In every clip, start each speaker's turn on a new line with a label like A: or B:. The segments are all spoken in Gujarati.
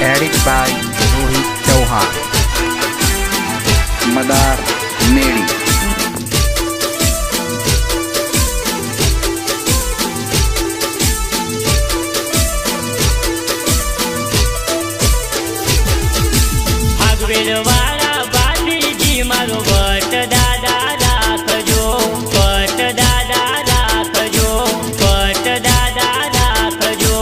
A: Edit by Rohit Chauhan. Madar Medi.
B: વાળા બાલીજી મારો ભટ્ટ દાદા રાખજો, ભટ્ટ દાદા રાખજો, ભટ્ટ દાદા રાખજો.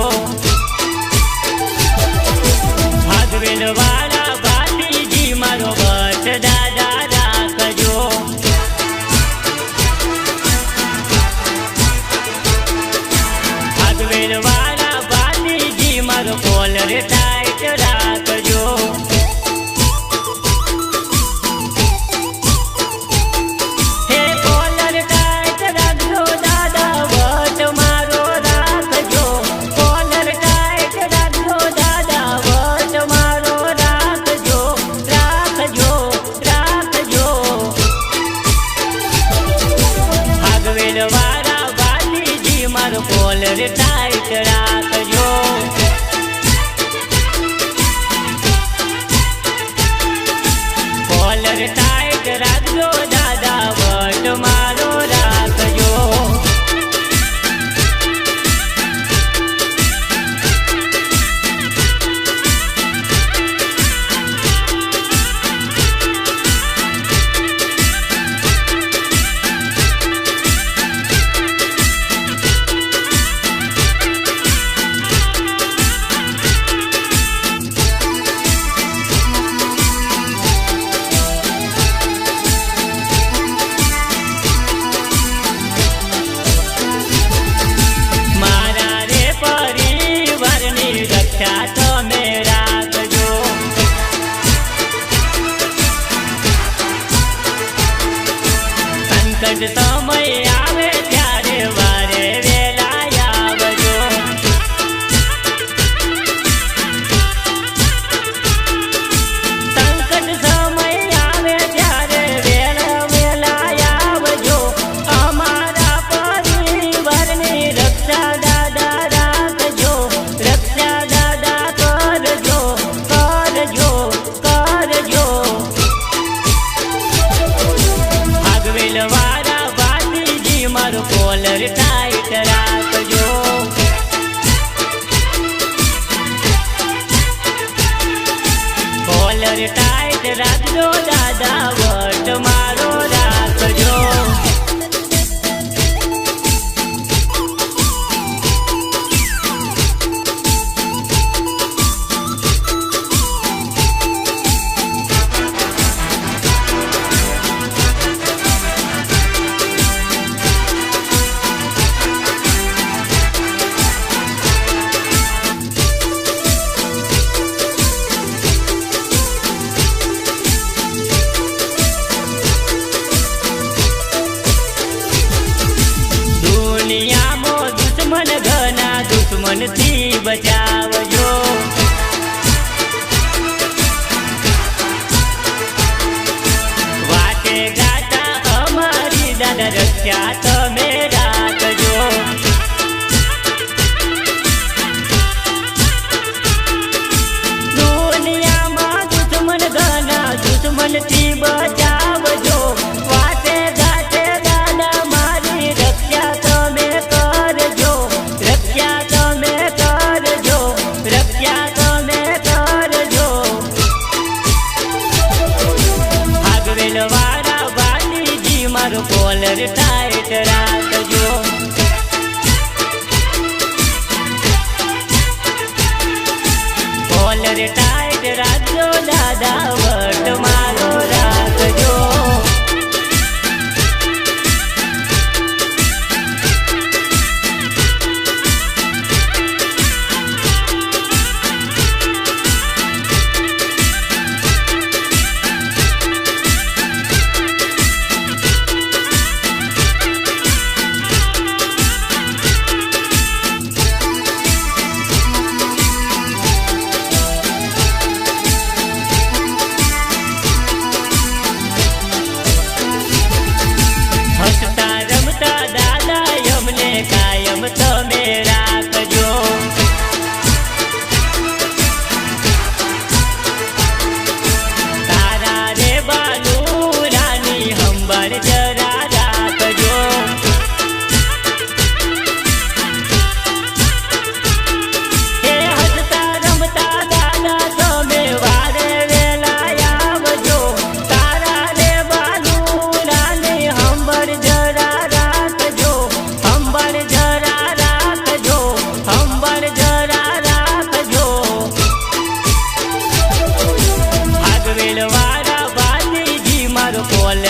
B: ભાગવેલ વાળા બાલીજી મારો ભટ્ટ દાદા રાખજો. ભાગવેલ વાળા બાલીજી મારો કોલર ટાઈટ રાખજો. વાળા બાલીજી મારો કોલર ટાઈટ રાખજો. કોલર ટાઈટ રાખજો દાદા ભટ્ટ મારો રાખજો. તમે રાખજો. સંકટ સમય આવે ત્યારે વારે વેલા આવજો. સંકટ સમય આવે ત્યારે વેલા આવજો. અમારા પરિવારની રક્ષા દાદા રાખજો, રક્ષા દાદા કરજો, કરજો, કરજો. ભાગવેલ વાળા બાલીજી મારો કોલર ટાઈટ રાખજો. કોલર ટાઈટ રાખજો દાદા ભટ્ટ મારો રાખજો. દુનિયામાં દુશ્મન ઘણા, દુશ્મનથી બચાવજો. વાટે ગાતા અમારી દાદા રક્ષા તમે રાખજો. દુનિયામાં દુશ્મન ઘણા, દુશ્મનથી બચાવજો. વાટે ગાતે દાદા મારી રક્ષા તમે કરજો, રક્ષા તમે કરજો, રક્ષા તમે કરજો. ભાગવેલ વાળા બાલીજી મારો કોલર ટાઈટ રાખજો. કોલર ટાઈટ રાખજો દાદા ભટ્ટ મારો રાખજો.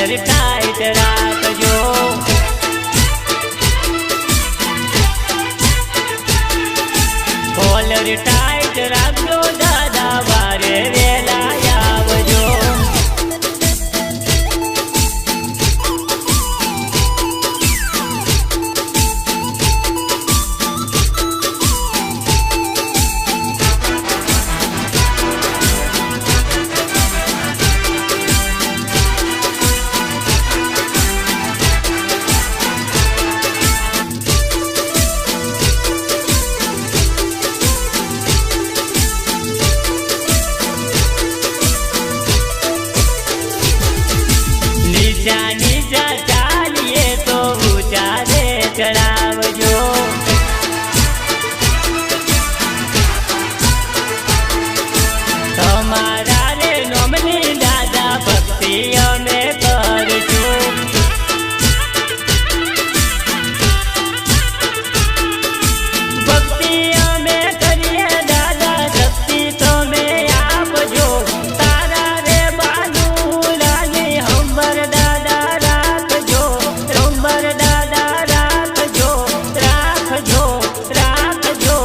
B: કોલર ટાઈટ રાખજો કોલર ટાઈટ રાખજો દાદા વારે વેલા આવજો નીચા નીચા ચાલીએ તો ઊંચા રે ચડાવજો તમારા રે નોમની દાદા ભક્તિ અમે કરશું ભક્તિ અમે કરીએ દાદા શક્તિ તમે આપજો તારા રે બાલુલાની હંબર દાદા રાખજો હંબર દાદા રાખજો રાખજો રાખજો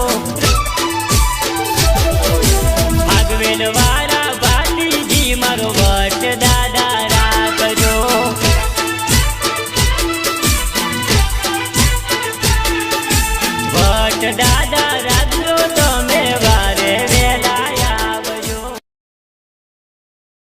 B: આગવેલ વાળા ભાતીજી મારો વટ દાદા રાખજો વટ દાદા